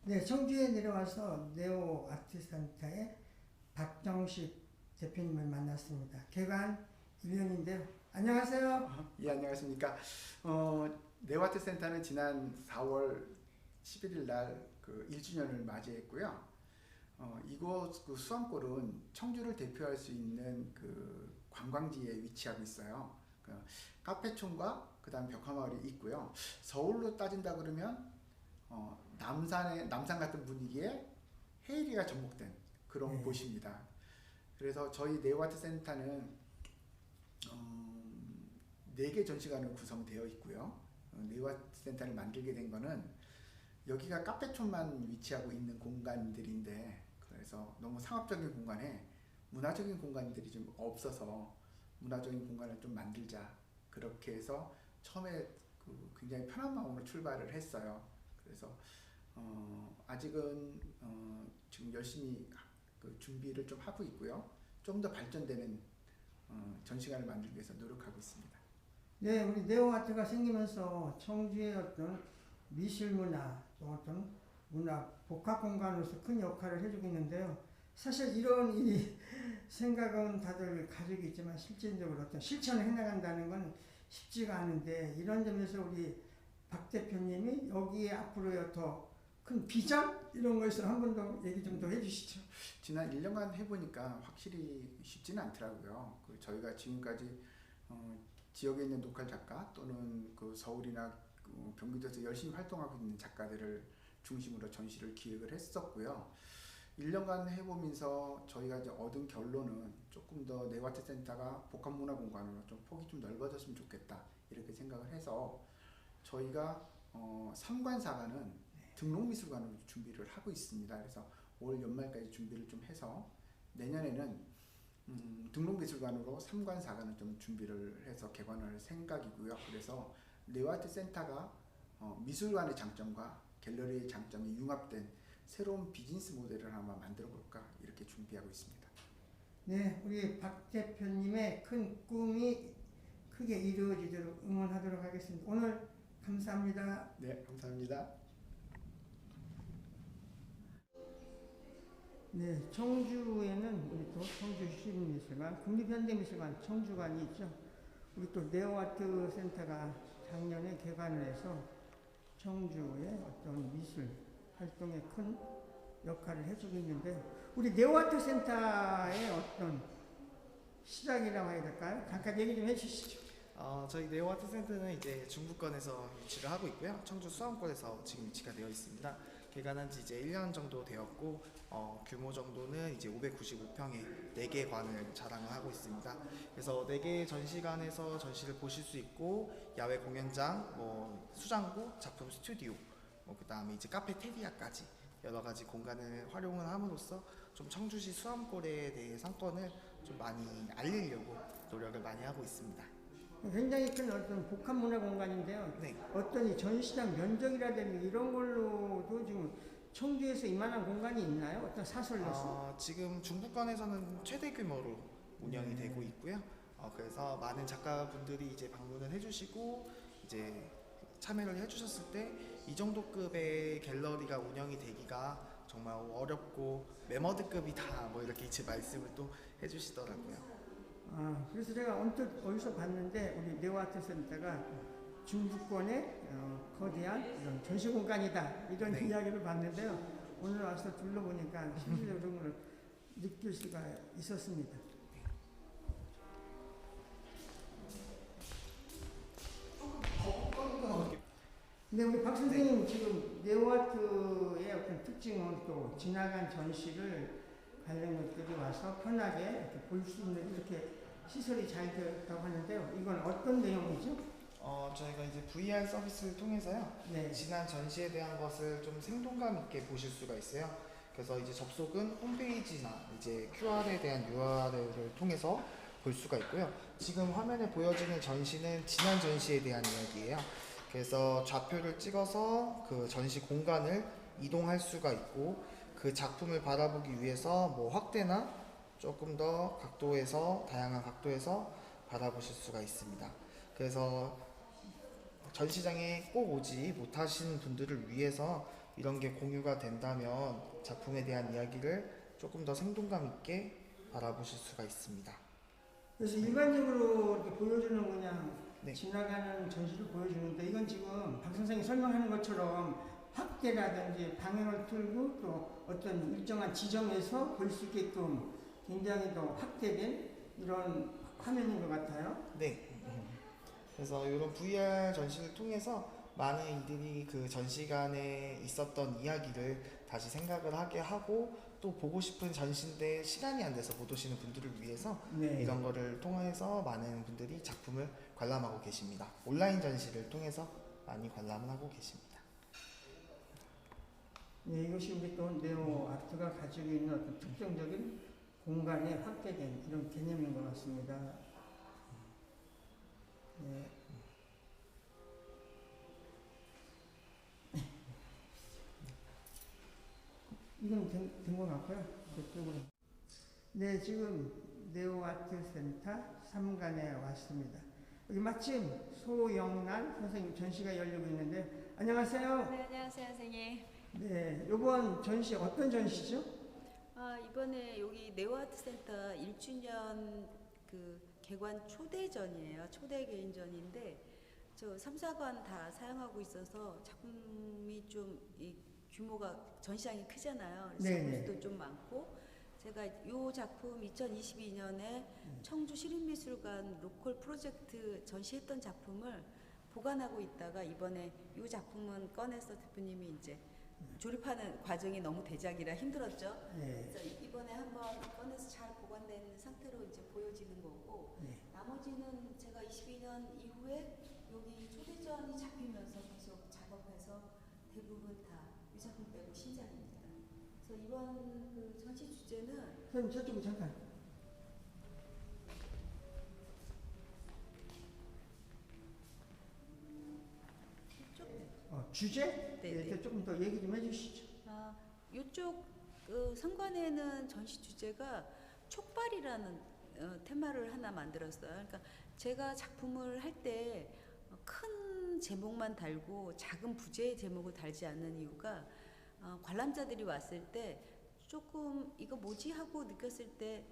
네, 청주에 내려와서 네오 아트센터의 박정식 대표님을 만났습니다. 개관 1년인데요. 안녕하세요. 예, 안녕하십니까. 네오아트 센터는 지난 4월 11일 날 그 1주년을 맞이했고요. 이곳 그 수암골은 청주를 대표할 수 있는 그 관광지에 위치하고 있어요. 그 카페촌과 그다음 벽화마을이 있고요. 서울로 따진다 그러면 남산 같은 분위기에 헤이리가 접목된 그런 네. 곳입니다. 그래서 저희 네오아트 센터는 4개 전시관으로 구성되어 있고요. 네오아트 센터를 만들게 된 거는 여기가 카페촌만 위치하고 있는 공간들인데, 그래서 너무 상업적인 공간에 문화적인 공간들이 좀 없어서 문화적인 공간을 좀 만들자, 그렇게 해서 처음에 그 굉장히 편한 마음으로 출발을 했어요. 그래서 아직은 지금 열심히 그 준비를 좀 하고 있고요. 좀 더 발전되는 전시관을 만들기 위해서 노력하고 있습니다. 네, 우리 네오 아트가 생기면서 청주의 어떤 미술 문화, 또 어떤 문화 복합 공간으로서 큰 역할을 해주고 있는데요. 사실 이런 일이 생각은 다들 가지고 있지만 실질적으로 어떤 실천을 해나간다는 건 쉽지가 않은데, 이런 점에서 우리 박 대표님이 여기에 앞으로의 더 큰 비전 이런 거에서 한 번 더 얘기 좀 더 해주시죠. 지난 1년간 해보니까 확실히 쉽지는 않더라고요. 그 저희가 지금까지 지역에 있는 로컬 작가 또는 그 서울이나 그 경기도에서 열심히 활동하고 있는 작가들을 중심으로 전시를 기획을 했었고요. 1년간 해보면서 저희가 이제 얻은 결론은 조금 더 네오아트 센터가 복합문화공간으로 좀 폭이 좀 넓어졌으면 좋겠다, 이렇게 생각을 해서 저희가 3관 4관은 등록미술관으로 준비를 하고 있습니다. 그래서 올 연말까지 준비를 좀 해서 내년에는 등록미술관으로 3관 4관을 좀 준비를 해서 개관할 생각이고요. 그래서 네오아트 센터가 미술관의 장점과 갤러리의 장점이 융합된 새로운 비즈니스 모델을 한번 만들어 볼까, 이렇게 준비하고 있습니다. 네, 우리 박 대표님의 큰 꿈이 크게 이루어지도록 응원하도록 하겠습니다. 오늘 감사합니다. 네, 감사합니다. 네, 청주에는 우리 또 청주시립미술관, 국립현대미술관 청주관이 있죠. 우리 또 네오아트 센터가 작년에 개관을 해서 청주의 어떤 미술 활동에 큰 역할을 해주고 있는데, 우리 네오아트 센터의 어떤 시작이라고 해야 될까요? 잠깐 얘기 좀 해주시죠. 저희 네오아트 센터는 이제 중부권에서 위치를 하고 있고요. 청주 수암권에서 지금 위치가 되어 있습니다. 개관한 지 이제 1년 정도 되었고, 규모 정도는 이제 595평의 4개 관을 자랑을 하고 있습니다. 그래서 4개 전시관에서 전시를 보실 수 있고, 야외 공연장, 수장고, 작품 스튜디오, 그 다음에 이제 카페테리아까지 여러 가지 공간을 활용을 함으로써 좀 청주시 수암골에 대해 상권을 좀 많이 알리려고 노력을 많이 하고 있습니다. 굉장히 큰 어떤 복합 문화 공간인데요. 네. 어떤 이 전시장 면적이라든지 이런 걸로도 지금 청주에서 이만한 공간이 있나요? 어떤 사설로서? 지금 중부권에서는 최대 규모로 운영이 되고 있고요. 그래서 많은 작가분들이 이제 방문을 해주시고 이제 참여를 해주셨을 때 이 정도 급의 갤러리가 운영이 되기가 정말 어렵고 메머드급이다, 뭐 이렇게 이제 말씀을 또 해주시더라고요. 그래서 제가 언뜻 어디서 봤는데 우리 네오아트 센터가 중부권의 거대한 이런 전시 공간이다, 이런 네. 이야기를 봤는데요. 오늘 와서 둘러보니까 실질적으로 그런 걸 느낄 수가 있었습니다. 근데 우리 박 선생님, 지금 네오아트의 어떤 특징은 또 지나간 전시를 관련객들이 와서 편하게 이렇게 볼 수 있는 이렇게 시설이 잘 되어 있다고 하는데요. 이건 어떤 내용이죠? 저희가 이제 VR 서비스를 통해서요. 네. 지난 전시에 대한 것을 좀 생동감 있게 보실 수가 있어요. 그래서 이제 접속은 홈페이지나 이제 QR에 대한 URL을 통해서 볼 수가 있고요. 지금 화면에 보여지는 전시는 지난 전시에 대한 이야기예요. 그래서 좌표를 찍어서 그 전시 공간을 이동할 수가 있고, 그 작품을 바라보기 위해서 뭐 확대나 조금 더 각도에서 다양한 각도에서 바라보실 수가 있습니다. 그래서 전시장에 꼭 오지 못하신 분들을 위해서 이런 게 공유가 된다면 작품에 대한 이야기를 조금 더 생동감 있게 알아보실 수가 있습니다. 그래서 일반적으로 이렇게 보여주는 그냥 네. 지나가는 전시를 보여주는데 이건 지금 박 선생님이 설명하는 것처럼 확대라든지 방향을 틀고 또 어떤 일정한 지점에서 볼 수 있게끔 굉장히 더 확대된 이런 화면인 것 같아요. 네. 그래서 이런 VR 전시를 통해서 많은 이들이 그 전시관에 있었던 이야기를 다시 생각을 하게 하고 또 보고 싶은 전시인데 시간이 안 돼서 못 오시는 분들을 위해서 네. 이런 거를 통해서 많은 분들이 작품을 관람하고 계십니다. 온라인 전시를 통해서 많이 관람을 하고 계십니다. 네, 이것이 우리 또 네오 아트가 가지고 있는 어떤 특정적인 공간에 확대된 이런 개념인 것 같습니다. 네. 이건 된 것 같고요. 저쪽으로. 네, 지금 네오 아트 센터 3관에 왔습니다. 여기 마침 소영란 선생님 전시가 열리고 있는데 안녕하세요. 네, 안녕하세요, 선생님. 네, 이번 전시 어떤 전시죠? 이번에 여기 네오아트센터 1주년 그 개관 초대전이에요. 초대 개인전인데 저 3, 4관 다 사용하고 있어서 작품이 좀 이 규모가 전시장이 크잖아요. 그래서 네네. 부스도 좀 많고 제가 이 작품 2022년에 청주 시립미술관 로컬 프로젝트 전시했던 작품을 보관하고 있다가 이번에 이 작품은 꺼내서 대표님이 이제 조립하는 과정이 너무 대작이라 힘들었죠. 네. 그래서 이번에 한번 꺼내서 잘 보관된 상태로 이제 보여지는 거고 네. 나머지는 제가 22년 이후에 여기 초대전이 잡히면서 계속 작업해서 대부분 다 이 작품 빼고 신작입니다. 그래서 이번 그 전시 주제는 선생님 저쪽으로 잠깐. 주제? 네네. 네, 조금 더 얘기 좀 해주시죠. 이쪽 그 상관에는 전시 주제가 촉발이라는 테마를 하나 만들었어요. 그러니까 제가 작품을 할 때 큰 제목만 달고 작은 부제의 제목을 달지 않는 이유가 관람자들이 왔을 때 조금 이거 뭐지 하고 느꼈을 때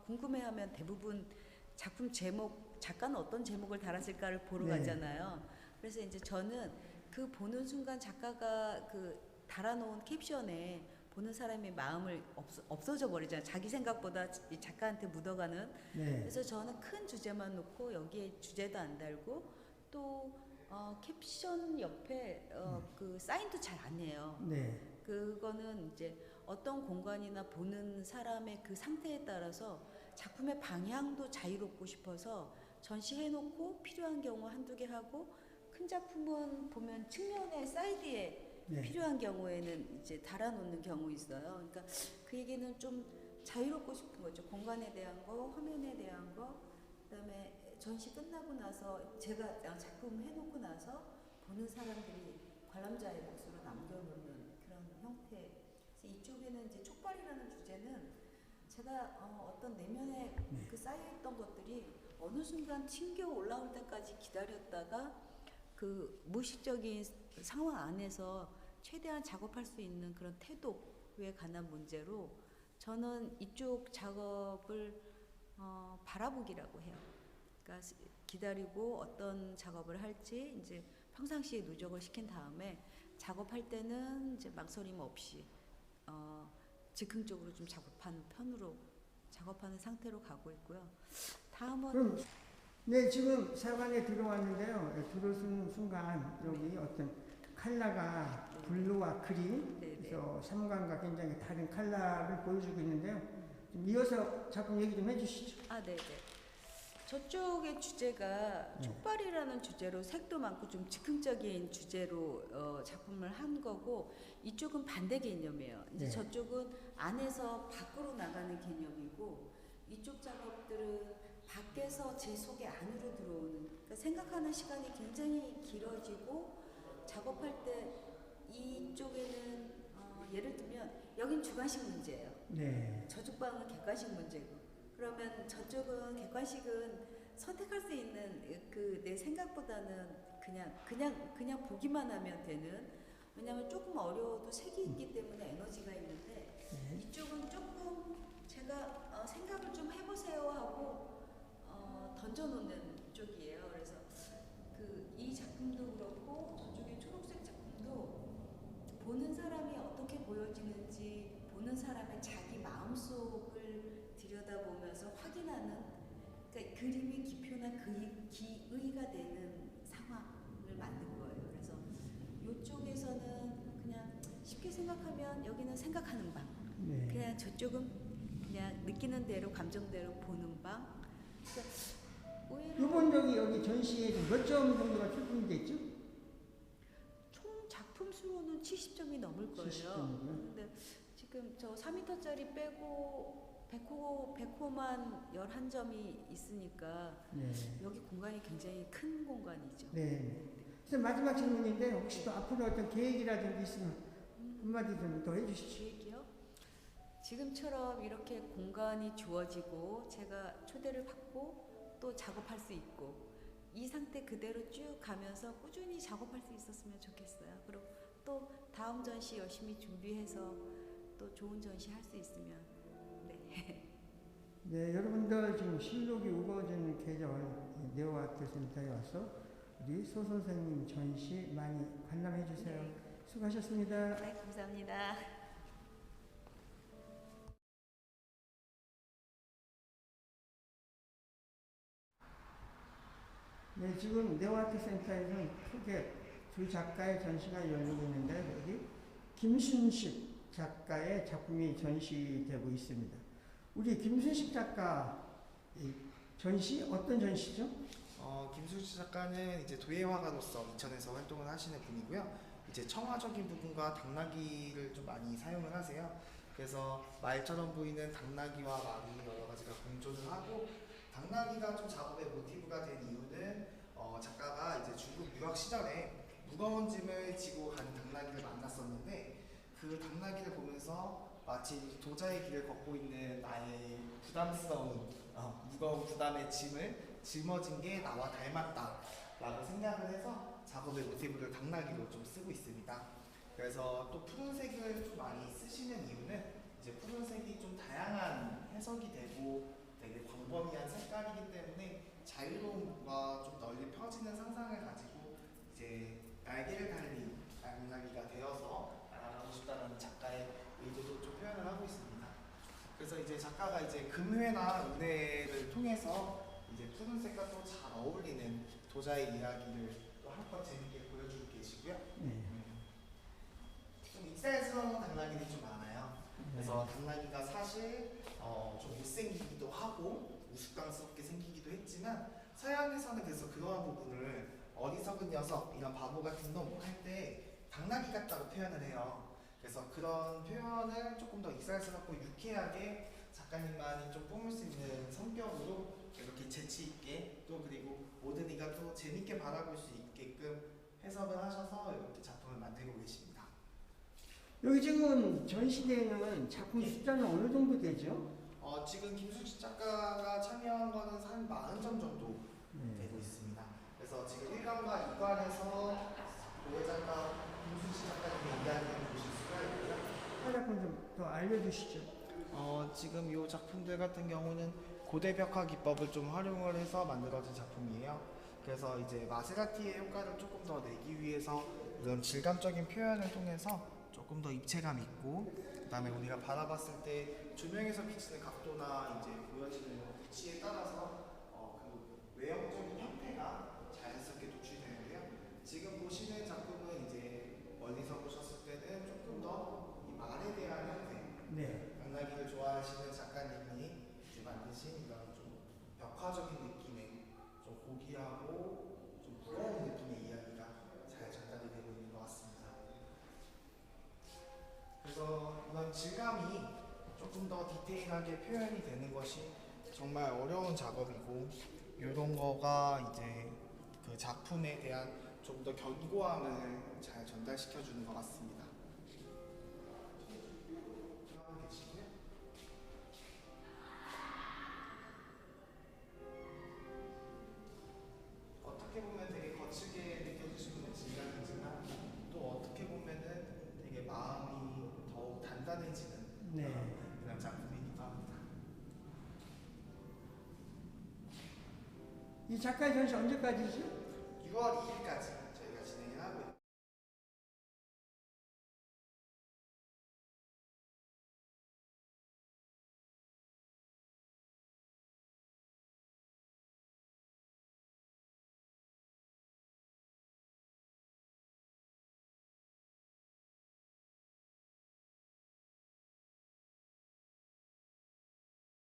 궁금해하면 대부분 작품 제목 작가는 어떤 제목을 달았을까를 보러 네. 가잖아요. 그래서 이제 저는 그 보는 순간 작가가 그 달아놓은 캡션에 보는 사람의 마음을 없어져 버리잖아요. 자기 생각보다 이 작가한테 묻어가는. 네. 그래서 저는 큰 주제만 놓고 여기에 주제도 안 달고 또 캡션 옆에 그 사인도 잘 안 해요. 네. 그거는 이제 어떤 공간이나 보는 사람의 그 상태에 따라서 작품의 방향도 자유롭고 싶어서 전시해놓고 필요한 경우 한두 개 하고 큰 작품은 보면 측면에 사이드에 네. 필요한 경우에는 이제 달아놓는 경우 있어요. 그러니까 그 얘기는 좀 자유롭고 싶은 거죠. 공간에 대한 거, 화면에 대한 거, 그다음에 전시 끝나고 나서 제가 작품 해놓고 나서 보는 사람들이 관람자의 몫으로 남겨놓는 그런 형태. 그래서 이쪽에는 이제 촉발이라는 주제는 제가 어떤 내면에 그 쌓여있던 것들이 어느 순간 튕겨 올라올 때까지 기다렸다가 그 무의식적인 상황 안에서 최대한 작업할 수 있는 그런 태도에 관한 문제로 저는 이쪽 작업을 바라보기라고 해요. 그러니까 기다리고 어떤 작업을 할지 이제 평상시에 누적을 시킨 다음에 작업할 때는 이제 망설임 없이 즉흥적으로 좀 작업하는 편으로 작업하는 상태로 가고 있고요. 다음은 그럼 네, 지금 사관에 들어왔는데요. 들어오는 순간 여기 어떤 컬러가 블루와 그린, 네네. 그래서 3관과 굉장히 다른 컬러를 보여주고 있는데요. 좀 이어서 작품 얘기 좀 해주시죠. 네네. 저쪽의 주제가 촉발이라는 주제로 색도 많고 좀 즉흥적인 주제로 작품을 한 거고 이쪽은 반대 개념이에요. 이제 네. 저쪽은 안에서 밖으로 나가는 개념이고 이쪽 작업들은 밖에서 제 속에 안으로 들어오는. 그러니까 생각하는 시간이 굉장히 길어지고 작업할 때 이쪽에는 예를 들면 여긴 주관식 문제예요. 네. 저쪽 방은 객관식 문제고. 그러면 저쪽은 객관식은 선택할 수 있는 그 내 생각보다는 그냥 보기만 하면 되는 왜냐하면 조금 어려워도 색이 있기 때문에 에너지가 있는데 네. 이쪽은 조금 제가 생각을 좀 해보세요 하고 던져놓는 쪽이에요. 그래서 이 작품도 그렇고 저쪽에 초록색 작품도 보는 사람이 어떻게 보여지는지 보는 사람의 자기 마음속을 들여다보면서 확인하는, 그러니까 그림의 기표나 기의가 되는 상황을 만든 거예요. 그래서 이쪽에서는 그냥 쉽게 생각하면 여기는 생각하는 방, 네. 그냥 저쪽은 그냥 느끼는 대로 감정대로 보는 방. 그러니까 의외로 이번 여기 전시에 몇 점 정도가 출품됐죠? 총 작품 수로는 70점이 넘을 거예요. 70점이요? 근데 지금 저 4m짜리 빼고 100호만 11점이 있으니까 네. 여기 공간이 굉장히 큰 공간이죠. 네. 그래서 마지막 질문인데 혹시 또 앞으로 어떤 계획이라든지 있으면 한마디 좀 더 해주시죠. 계획이요? 지금처럼 이렇게 공간이 주어지고 제가 초대를 받고 또 작업할 수 있고 이 상태 그대로 쭉 가면서 꾸준히 작업할 수 있었으면 좋겠어요. 그리고 또 다음 전시 열심히 준비해서 또 좋은 전시 할 수 있으면 네. 네, 여러분들 지금 실록이 우거진 계절 네오아트 센터에 와서 우리 소 선생님 전시 많이 관람해 주세요. 네. 수고하셨습니다. 네, 감사합니다. 네, 지금 네오아트 센터에서는 크게 두 작가의 전시가 열리고 있는데 여기 김순식 작가의 작품이 전시되고 있습니다. 우리 김순식 작가 이 전시 어떤 전시죠? 김수지 작가는 이제 도예화가로서 인천에서 활동을 하시는 분이고요. 이제 청화적인 부분과 당나귀를 좀 많이 사용을 하세요. 그래서 말처럼 보이는 당나귀와 말이 여러 가지가 공존을 하고, 당나귀가 좀 작업의 모티브가 된 이유는 작가가 이제 중국 유학 시절에 무거운 짐을 지고 가는 당나귀를 만났었는데, 그 당나귀를 보면서 마치 도자의 길을 걷고 있는 나의 부담스러운 무거운 부담의 짐을 짊어진 게 나와 닮았다 라고 생각을 해서 작업의 모티브를 당나귀로 좀 쓰고 있습니다. 그래서 또 푸른색을 좀 많이 쓰시는 이유는 이제 푸른색이 좀 다양한 해석이 되고 되게 광범위한 색깔이기 때문에 자유로움과 좀 널리 펴지는 상상을 가지고 이제 날개를 달린 당나귀가 되어서 날아가고 싶다는 작가의 의도도 좀 표현을 하고 있습니다. 그래서 이제 작가가 이제 금회나 은회를 통해서 이제 푸른색과 또 잘 어울리는 도자의 이야기를 또 한껏 재밌게 보여주고 계시고요. 네. 좀 익살스러운 당나귀들이 좀 많아요. 그래서 당나귀가 사실 좀 못생기기도 하고 우스꽝스럽게 생기기도 했지만 서양에서는 그래서 그러한 부분을 어리석은 녀석, 이런 바보 같은 놈 할 때 당나귀 같다고 표현을 해요. 그래서 그런 표현을 조금 더 익살스럽고 유쾌하게 작가님만이 좀 뿜을 수 있는 성격으로 이렇게 재치 있게 또 그리고 모든 이가 또 재밌게 바라볼 수 있게끔 해석을 하셔서 이렇게 작품을 만들고 계십니다. 여기 지금 전시되는 작품 숫자는 어느 정도 되죠? 지금 김수지 작가가 참여한 거는 한 40점 정도 네. 되고 있습니다. 그래서 지금 1관과 2관에서 노예 작가 김수지 작가님의 이야기를 보실 수가 있고요. 활약은 좀 더 알려주시죠. 지금 이 작품들 같은 경우는 고대 벽화 기법을 좀 활용을 해서 만들어진 작품이에요. 그래서 이제 마세라티의 효과를 조금 더 내기 위해서 이런 질감적인 표현을 통해서 조금 더 입체감 있고, 그다음에 우리가 바라봤을 때 조명에서 비치는 각도나 이제 보여지는 위치에 따라서 그 외형적인 형태가 자연스럽게 노출되는데요. 지금 보시는 작품은 이제 멀리서 보셨을 때는 조금 더 이 말에 대한 형태, 네. 당나귀를 좋아하시는 작가님이 이제 만드신 이런 좀 벽화적인 느낌의 좀 고귀하고 좀 무거운 느낌의 이야기가 잘 전달이 되고 있는 것 같습니다. 그래서 이런 질감이 조금 더 디테일하게 표현이 되는 것이 정말 어려운 작업이고, 이런 거가 이제 그 작품에 대한 좀 더 견고함을 잘 전달시켜 주는 것 같습니다. 어떻게 보면 되게 거칠게 느껴질 수 있는 질감이지만 또 어떻게 어떻게 보면은 되게 마음이 더욱 단단해지는 네. 그런 작품이기도 합니다. 이 작가의 전시 언제까지죠? 6월 2일까지